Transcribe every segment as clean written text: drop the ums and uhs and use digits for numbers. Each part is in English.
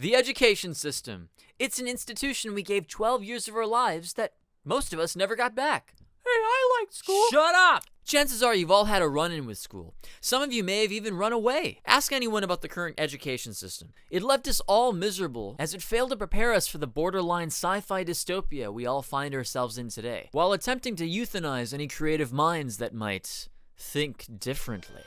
The education system. It's an institution we gave 12 years of our lives that most of us never got back. Hey, I liked school. Shut up! Chances are you've all had a run-in with school. Some of you may have even run away. Ask anyone about the current education system. It left us all miserable as it failed to prepare us for the borderline sci-fi dystopia we all find ourselves in today, while attempting to euthanize any creative minds that might think differently.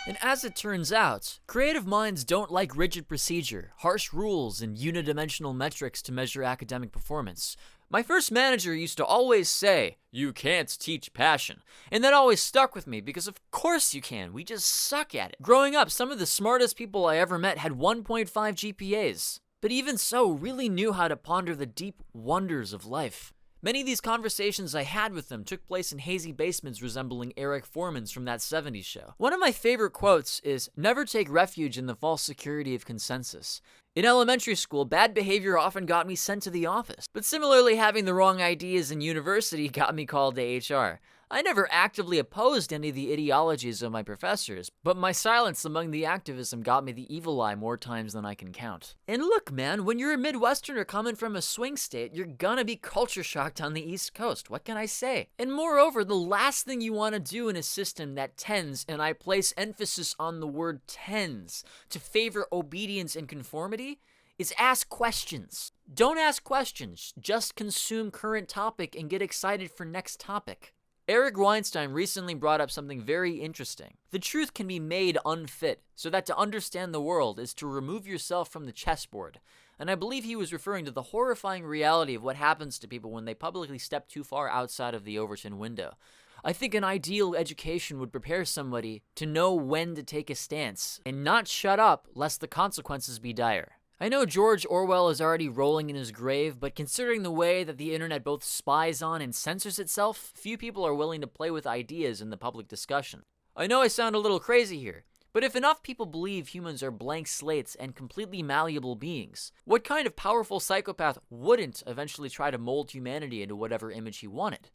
And as it turns out, creative minds don't like rigid procedure, harsh rules, and unidimensional metrics to measure academic performance. My first manager used to always say, "You can't teach passion." And that always stuck with me because of course you can, we just suck at it. Growing up, some of the smartest people I ever met had 1.5 GPAs, but even so, really knew how to ponder the deep wonders of life. Many of these conversations I had with them took place in hazy basements resembling Eric Foreman's from that 70s show. One of my favorite quotes is, "Never take refuge in the false security of consensus." In elementary school, bad behavior often got me sent to the office, but similarly having the wrong ideas in university got me called to HR. I never actively opposed any of the ideologies of my professors, but my silence among the activism got me the evil eye more times than I can count. And look, man, when you're a Midwesterner coming from a swing state, you're gonna be culture shocked on the East Coast. What can I say? And moreover, the last thing you want to do in a system that tends, and I place emphasis on the word tends, to favor obedience and conformity, is ask questions. Don't ask questions, just consume current topic and get excited for next topic. Eric Weinstein recently brought up something very interesting. The truth can be made unfit, so that to understand the world is to remove yourself from the chessboard. And I believe he was referring to the horrifying reality of what happens to people when they publicly step too far outside of the Overton window. I think an ideal education would prepare somebody to know when to take a stance, and not shut up lest the consequences be dire. I know George Orwell is already rolling in his grave, but considering the way that the internet both spies on and censors itself, few people are willing to play with ideas in the public discussion. I know I sound a little crazy here, but if enough people believe humans are blank slates and completely malleable beings, what kind of powerful psychopath wouldn't eventually try to mold humanity into whatever image he wanted?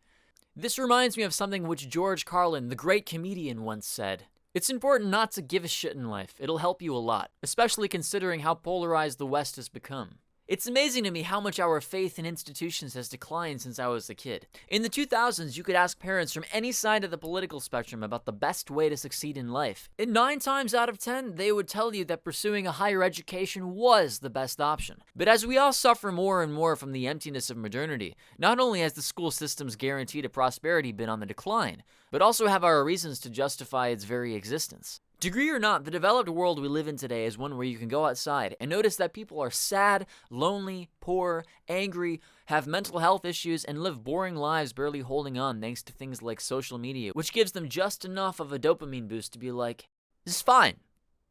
This reminds me of something which George Carlin, the great comedian, once said. It's important not to give a shit in life. It'll help you a lot, especially considering how polarized the West has become. It's amazing to me how much our faith in institutions has declined since I was a kid. In the 2000s, you could ask parents from any side of the political spectrum about the best way to succeed in life. And 9 times out of 10, they would tell you that pursuing a higher education was the best option. But as we all suffer more and more from the emptiness of modernity, not only has the school system's guarantee to prosperity been on the decline, but also have our reasons to justify its very existence. Degree or not, the developed world we live in today is one where you can go outside and notice that people are sad, lonely, poor, angry, have mental health issues, and live boring lives barely holding on thanks to things like social media, which gives them just enough of a dopamine boost to be like, "This is fine.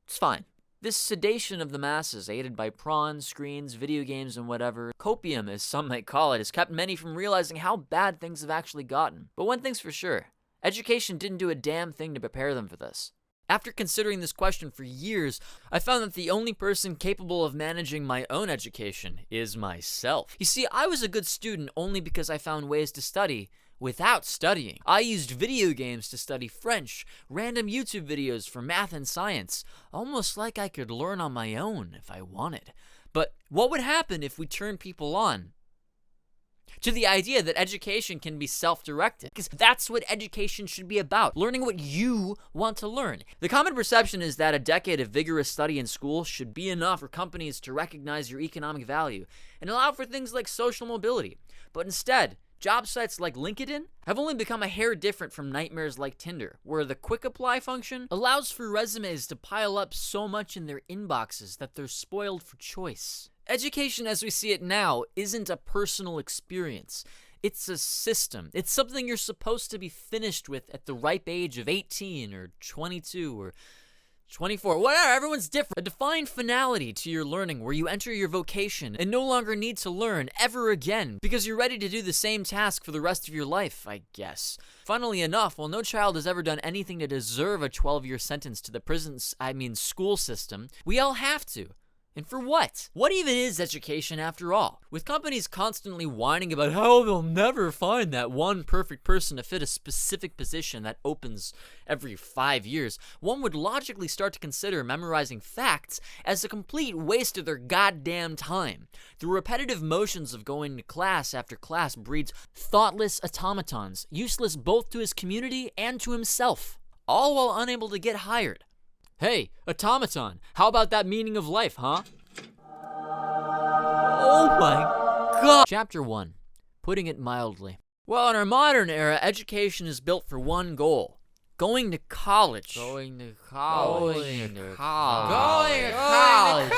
It's fine." This sedation of the masses, aided by prawns, screens, video games, and whatever, copium as some might call it, has kept many from realizing how bad things have actually gotten. But one thing's for sure, education didn't do a damn thing to prepare them for this. After considering this question for years, I found that the only person capable of managing my own education is myself. You see, I was a good student only because I found ways to study without studying. I used video games to study French, random YouTube videos for math and science, almost like I could learn on my own if I wanted. But what would happen if we turned people on to the idea that education can be self-directed? Because that's what education should be about, learning what you want to learn. The common perception is that a decade of vigorous study in school should be enough for companies to recognize your economic value and allow for things like social mobility. But instead, job sites like LinkedIn have only become a hair different from nightmares like Tinder, where the quick apply function allows for resumes to pile up so much in their inboxes that they're spoiled for choice. Education as we see it now isn't a personal experience. It's a system. It's something you're supposed to be finished with at the ripe age of 18 or 22 or 24, whatever, everyone's different. A defined finality to your learning where you enter your vocation and no longer need to learn ever again because you're ready to do the same task for the rest of your life, I guess. Funnily enough, while no child has ever done anything to deserve a 12-year sentence to the school system, we all have to. And for what? What even is education after all? With companies constantly whining about how they'll never find that one perfect person to fit a specific position that opens every 5 years, one would logically start to consider memorizing facts as a complete waste of their goddamn time. The repetitive motions of going to class after class breeds thoughtless automatons, useless both to his community and to himself, all while unable to get hired. Hey, automaton, how about that meaning of life, huh? Oh my god! Chapter 1. Putting it mildly. Well, in our modern era, education is built for one goal. Going to college. Going to college.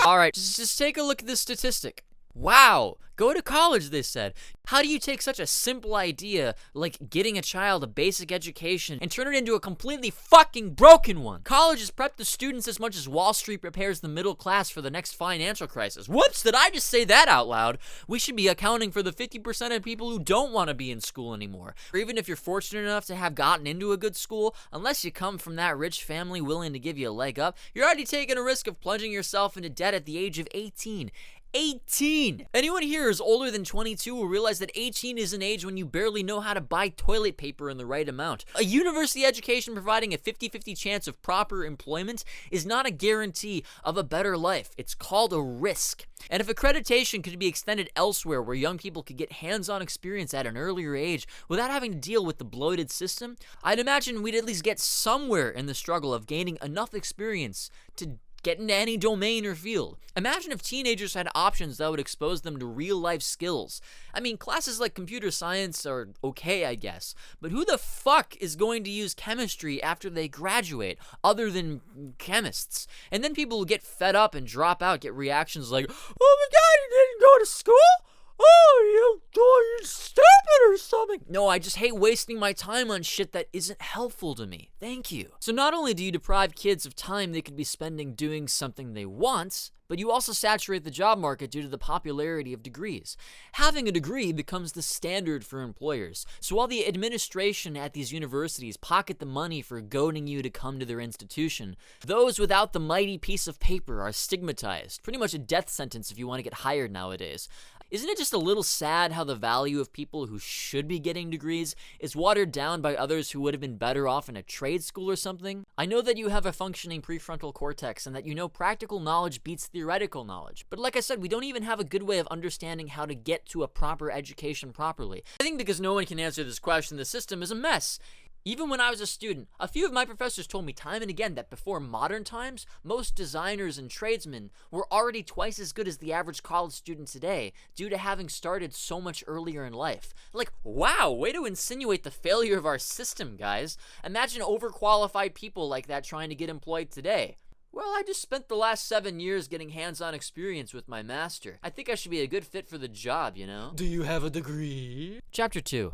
Alright, just take a look at this statistic. Wow, go to college, they said. How do you take such a simple idea like getting a child a basic education and turn it into a completely fucking broken one? Colleges prep the students as much as Wall Street prepares the middle class for the next financial crisis. Whoops, did I just say that out loud? We should be accounting for the 50% of people who don't want to be in school anymore. Or even if you're fortunate enough to have gotten into a good school, unless you come from that rich family willing to give you a leg up, you're already taking a risk of plunging yourself into debt at the age of 18. 18! Anyone here is older than 22 will realize that 18 is an age when you barely know how to buy toilet paper in the right amount. A university education providing a 50-50 chance of proper employment is not a guarantee of a better life. It's called a risk. And if accreditation could be extended elsewhere where young people could get hands-on experience at an earlier age without having to deal with the bloated system, I'd imagine we'd at least get somewhere in the struggle of gaining enough experience to get into any domain or field. Imagine if teenagers had options that would expose them to real-life skills. I mean, classes like computer science are okay, I guess, but who the fuck is going to use chemistry after they graduate, other than chemists? And then people will get fed up and drop out, get reactions like, oh my god, you didn't go to school? Oh, you're stupid or something. No, I just hate wasting my time on shit that isn't helpful to me. Thank you. So not only do you deprive kids of time they could be spending doing something they want, but you also saturate the job market due to the popularity of degrees. Having a degree becomes the standard for employers. So while the administration at these universities pocket the money for goading you to come to their institution, those without the mighty piece of paper are stigmatized. Pretty much a death sentence if you want to get hired nowadays. Isn't it just a little sad how the value of people who should be getting degrees is watered down by others who would have been better off in a trade school or something? I know that you have a functioning prefrontal cortex and that you know practical knowledge beats theoretical knowledge, but like I said, we don't even have a good way of understanding how to get to a proper education properly. I think because no one can answer this question, the system is a mess. Even when I was a student, a few of my professors told me time and again that before modern times, most designers and tradesmen were already twice as good as the average college student today due to having started so much earlier in life. Like, wow, way to insinuate the failure of our system, guys. Imagine overqualified people like that trying to get employed today. Well, I just spent the last 7 years getting hands-on experience with my master. I think I should be a good fit for the job, you know? Do you have a degree? Chapter 2.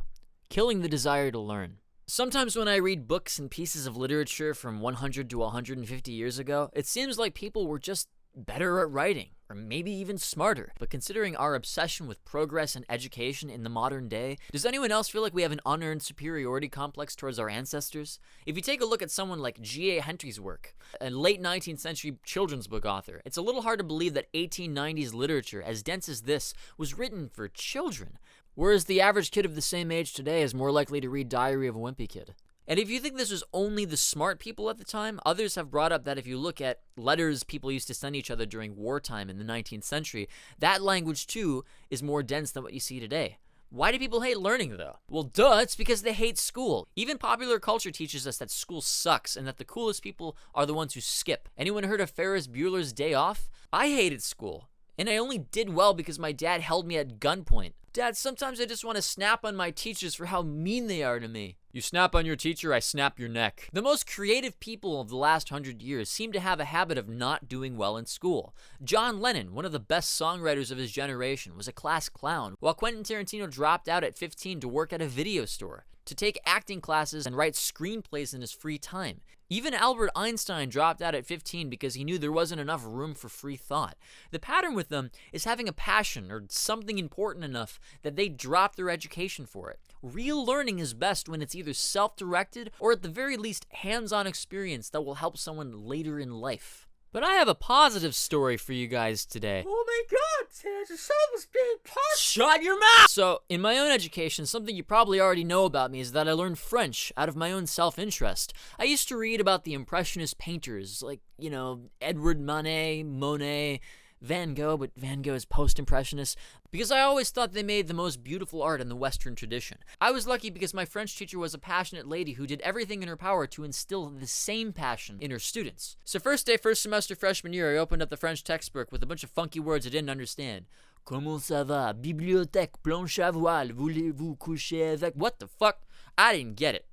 Killing the desire to learn. Sometimes when I read books and pieces of literature from 100 to 150 years ago, it seems like people were just better at writing, or maybe even smarter. But considering our obsession with progress and education in the modern day, does anyone else feel like we have an unearned superiority complex towards our ancestors? If you take a look at someone like G.A. Henty's work, a late 19th century children's book author, it's a little hard to believe that 1890s literature, as dense as this, was written for children. Whereas the average kid of the same age today is more likely to read Diary of a Wimpy Kid. And if you think this was only the smart people at the time, others have brought up that if you look at letters people used to send each other during wartime in the 19th century, that language too is more dense than what you see today. Why do people hate learning though? Well, duh, it's because they hate school. Even popular culture teaches us that school sucks and that the coolest people are the ones who skip. Anyone heard of Ferris Bueller's Day Off? I hated school. And I only did well because my dad held me at gunpoint. Dad, sometimes I just want to snap on my teachers for how mean they are to me. You snap on your teacher, I snap your neck. The most creative people of the last 100 years seem to have a habit of not doing well in school. John Lennon, one of the best songwriters of his generation, was a class clown, while Quentin Tarantino dropped out at 15 to work at a video store, to take acting classes and write screenplays in his free time. Even Albert Einstein dropped out at 15 because he knew there wasn't enough room for free thought. The pattern with them is having a passion or something important enough that they drop their education for it. Real learning is best when it's either self-directed or at the very least hands-on experience that will help someone later in life. But I have a positive story for you guys today. Oh my god, Tantris, someone's being positive. Shut your mouth! So, in my own education, something you probably already know about me is that I learned French out of my own self-interest. I used to read about the Impressionist painters, like, Edward Monet, Van Gogh, but Van Gogh is post-impressionist, because I always thought they made the most beautiful art in the Western tradition. I was lucky because my French teacher was a passionate lady who did everything in her power to instill the same passion in her students. So first day, first semester, freshman year, I opened up the French textbook with a bunch of funky words I didn't understand. Comment ça va? Bibliothèque, planche à voile, voulez-vous coucher avec? What the fuck? I didn't get it.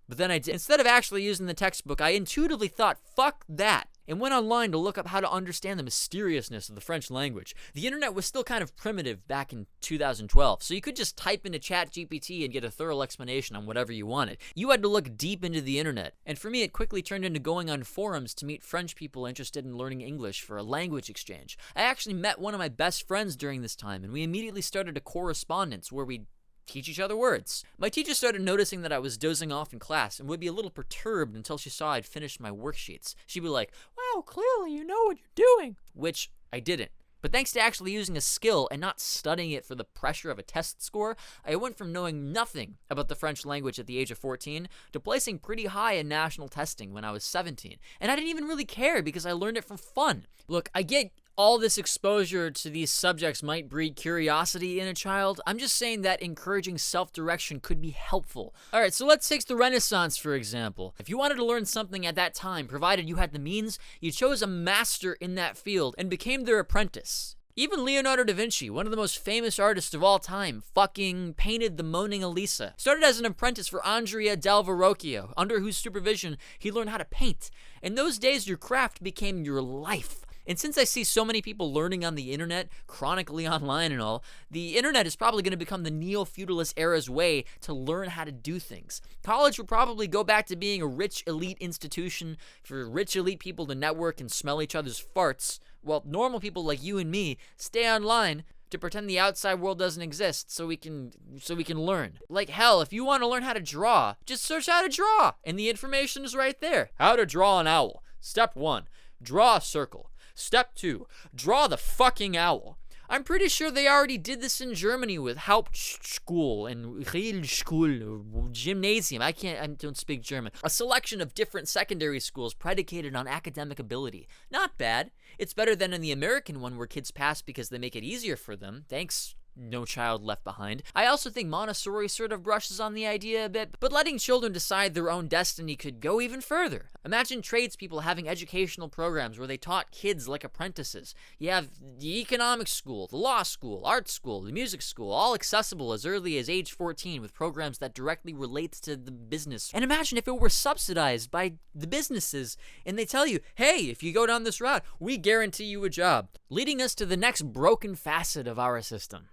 But then I did. Instead of actually using the textbook, I intuitively thought, fuck that, and went online to look up how to understand the mysteriousness of the French language. The internet was still kind of primitive back in 2012, so you could just type into ChatGPT and get a thorough explanation on whatever you wanted. You had to look deep into the internet, and for me it quickly turned into going on forums to meet French people interested in learning English for a language exchange. I actually met one of my best friends during this time, and we immediately started a correspondence where we'd teach each other words. My teacher started noticing that I was dozing off in class and would be a little perturbed until she saw I'd finished my worksheets. She'd be like, wow, clearly you know what you're doing. Which I didn't. But thanks to actually using a skill and not studying it for the pressure of a test score, I went from knowing nothing about the French language at the age of 14 to placing pretty high in national testing when I was 17. And I didn't even really care because I learned it for fun. Look, I get all this exposure to these subjects might breed curiosity in a child. I'm just saying that encouraging self-direction could be helpful. Alright, so let's take the Renaissance for example. If you wanted to learn something at that time, provided you had the means, you chose a master in that field and became their apprentice. Even Leonardo da Vinci, one of the most famous artists of all time, fucking painted the Mona Lisa. Started as an apprentice for Andrea del Verrocchio, under whose supervision he learned how to paint. In those days, your craft became your life. And since I see so many people learning on the internet, chronically online and all, the internet is probably going to become the neo-feudalist era's way to learn how to do things. College will probably go back to being a rich elite institution for rich elite people to network and smell each other's farts, while normal people like you and me stay online to pretend the outside world doesn't exist so we can learn. Like hell, if you want to learn how to draw, just search how to draw, and the information is right there. How to draw an owl. Step 1, draw a circle. Step 2, draw the fucking owl. I'm pretty sure they already did this in Germany with Hauptschule and Realschule, or Gymnasium. I don't speak German. A selection of different secondary schools predicated on academic ability. Not bad. It's better than in the American one where kids pass because they make it easier for them. Thanks, No Child Left Behind. I also think Montessori sort of brushes on the idea a bit, but letting children decide their own destiny could go even further. Imagine tradespeople having educational programs where they taught kids like apprentices. You have the economics school, the law school, art school, the music school, all accessible as early as age 14 with programs that directly relate to the business. And imagine if it were subsidized by the businesses and they tell you, hey, if you go down this route, we guarantee you a job. Leading us to the next broken facet of our system.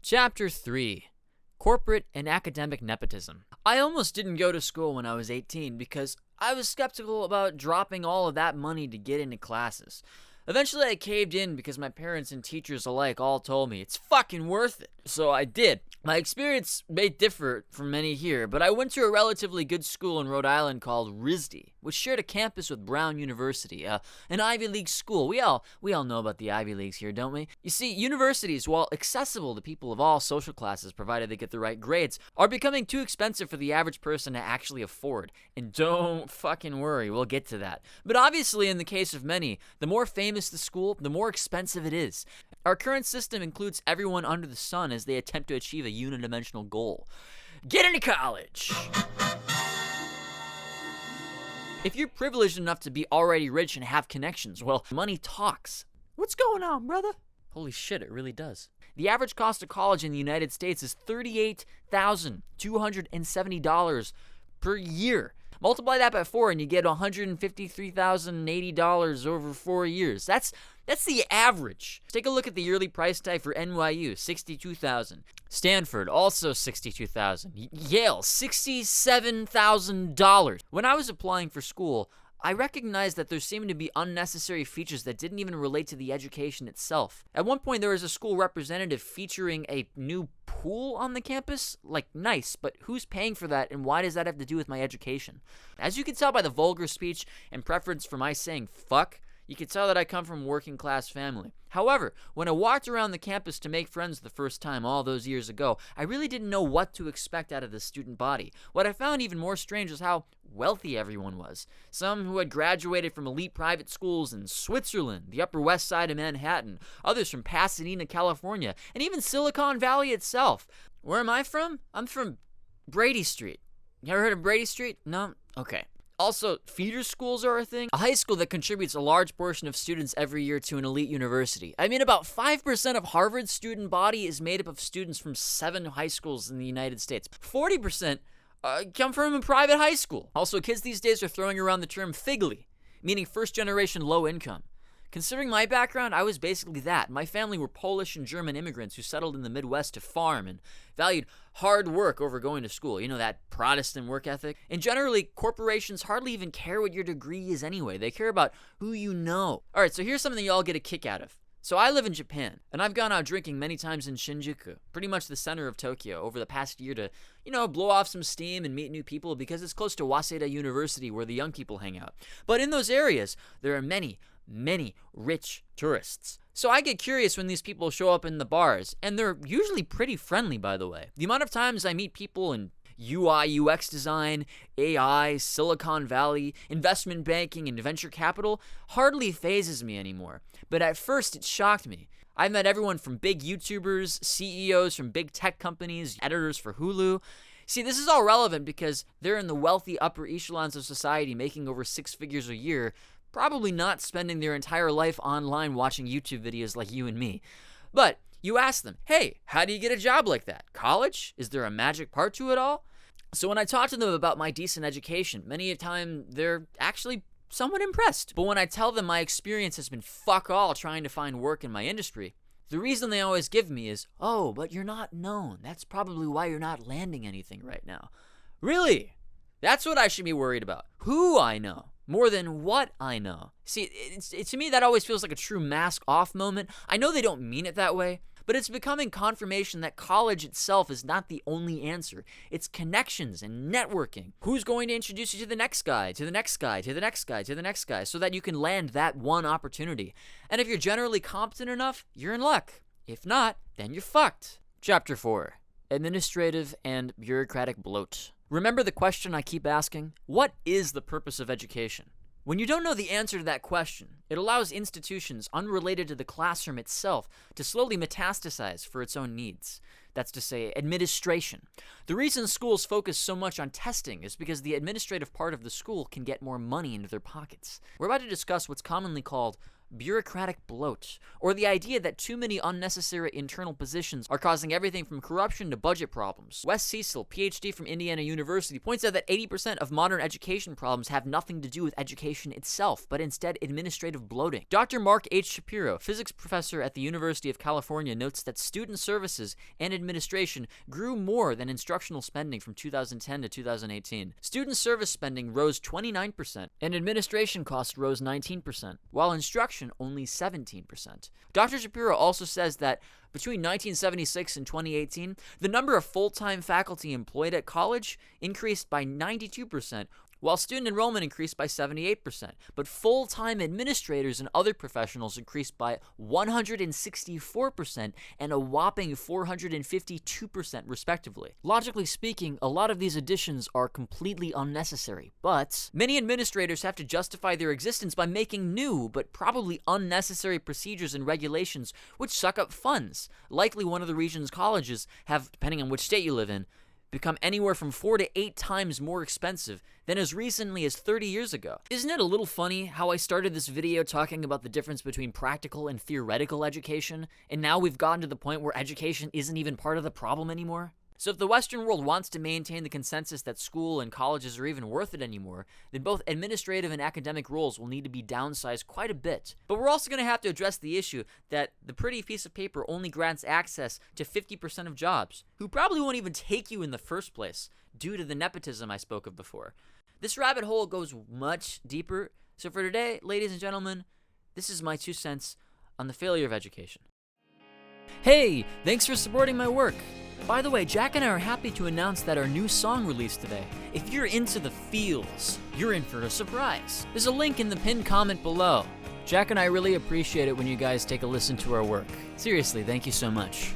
Chapter 3. Corporate and Academic Nepotism. I almost didn't go to school when I was 18 because I was skeptical about dropping all of that money to get into classes. Eventually I caved in because my parents and teachers alike all told me it's fucking worth it. So I did. My experience may differ from many here, but I went to a relatively good school in Rhode Island called RISD, which shared a campus with Brown University, an Ivy League school. We all know about the Ivy Leagues here, don't we? You see, universities, while accessible to people of all social classes, provided they get the right grades, are becoming too expensive for the average person to actually afford. And don't fucking worry, we'll get to that. But obviously, in the case of many, the more famous the school, the more expensive it is. Our current system includes everyone under the sun as they attempt to achieve a unidimensional goal. Get into college! If you're privileged enough to be already rich and have connections, well, money talks. What's going on, brother? Holy shit, it really does. The average cost of college in the United States is $38,270 per year. Multiply that by 4 and you get $153,080 over 4 years. That's the average. Take a look at the yearly price tag for NYU, $62,000. Stanford, also $62,000. Yale, $67,000. When I was applying for school, I recognized that there seemed to be unnecessary features that didn't even relate to the education itself. At one point, there was a school representative featuring a new pool on the campus. Like, nice, but who's paying for that, and why does that have to do with my education? As you can tell by the vulgar speech and preference for my saying fuck, You could tell that I come from a working class family. However, when I walked around the campus to make friends the first time all those years ago, I really didn't know what to expect out of the student body. What I found even more strange was how wealthy everyone was. Some who had graduated from elite private schools in Switzerland, the Upper West Side of Manhattan, others from Pasadena, California, and even Silicon Valley itself. Where am I from? I'm from Brady Street. You ever heard of Brady Street? No? Okay. Also, feeder schools are a thing. A high school that contributes a large portion of students every year to an elite university. I mean, about 5% of Harvard's student body is made up of students from 7 high schools in the United States. 40% come from a private high school. Also, kids these days are throwing around the term figly, meaning first-generation low income. Considering my background, I was basically that. My family were Polish and German immigrants who settled in the Midwest to farm and valued hard work over going to school. You know, that Protestant work ethic? And generally, corporations hardly even care what your degree is anyway. They care about who you know. All right, so here's something y'all get a kick out of. So I live in Japan, and I've gone out drinking many times in Shinjuku, pretty much the center of Tokyo, over the past year to, blow off some steam and meet new people because it's close to Waseda University where the young people hang out. But in those areas, there are many rich tourists. So I get curious when these people show up in the bars, and they're usually pretty friendly, by the way. The amount of times I meet people in UI, UX design, AI, Silicon Valley, investment banking, and venture capital hardly phases me anymore. But at first, it shocked me. I've met everyone from big YouTubers, CEOs from big tech companies, editors for Hulu. See, this is all relevant because they're in the wealthy upper echelons of society making over 6 figures a year, probably not spending their entire life online watching YouTube videos like you and me. But you ask them, hey, how do you get a job like that? College? Is there a magic part to it all? So when I talk to them about my decent education, many a time they're actually somewhat impressed. But when I tell them my experience has been fuck all trying to find work in my industry, the reason they always give me is, oh, but you're not known. That's probably why you're not landing anything right now. Really? That's what I should be worried about. Who I know, more than what I know. See, to me, that always feels like a true mask-off moment. I know they don't mean it that way, but it's becoming confirmation that college itself is not the only answer. It's connections and networking. Who's going to introduce you to the next guy, to the next guy, to the next guy, to the next guy, so that you can land that one opportunity. And if you're generally competent enough, you're in luck. If not, then you're fucked. Chapter 4. Administrative and bureaucratic bloat. Remember the question I keep asking? What is the purpose of education? When you don't know the answer to that question, it allows institutions unrelated to the classroom itself to slowly metastasize for its own needs. That's to say, administration. The reason schools focus so much on testing is because the administrative part of the school can get more money into their pockets. We're about to discuss what's commonly called bureaucratic bloat, or the idea that too many unnecessary internal positions are causing everything from corruption to budget problems. Wes Cecil, PhD from Indiana University, points out that 80% of modern education problems have nothing to do with education itself, but instead administrative bloating. Dr. Mark H. Shapiro, physics professor at the University of California, notes that student services and administration grew more than instructional spending from 2010 to 2018. Student service spending rose 29%, and administration costs rose 19%, while instruction only 17%. Dr. Shapiro also says that between 1976 and 2018, the number of full-time faculty employed at college increased by 92%, while student enrollment increased by 78%, but full-time administrators and other professionals increased by 164% and a whopping 452% respectively. Logically speaking, a lot of these additions are completely unnecessary, but many administrators have to justify their existence by making new but probably unnecessary procedures and regulations which suck up funds. Likely one of the region's colleges have, depending on which state you live in, become anywhere from 4 to 8 times more expensive than as recently as 30 years ago. Isn't it a little funny how I started this video talking about the difference between practical and theoretical education, and now we've gotten to the point where education isn't even part of the problem anymore? So if the Western world wants to maintain the consensus that school and colleges are even worth it anymore, then both administrative and academic roles will need to be downsized quite a bit. But we're also going to have to address the issue that the pretty piece of paper only grants access to 50% of jobs, who probably won't even take you in the first place, due to the nepotism I spoke of before. This rabbit hole goes much deeper, so for today, ladies and gentlemen, this is my 2 cents on the failure of education. Hey, thanks for supporting my work. By the way, Jack and I are happy to announce that our new song released today. If you're into the feels, you're in for a surprise. There's a link in the pinned comment below. Jack and I really appreciate it when you guys take a listen to our work. Seriously, thank you so much.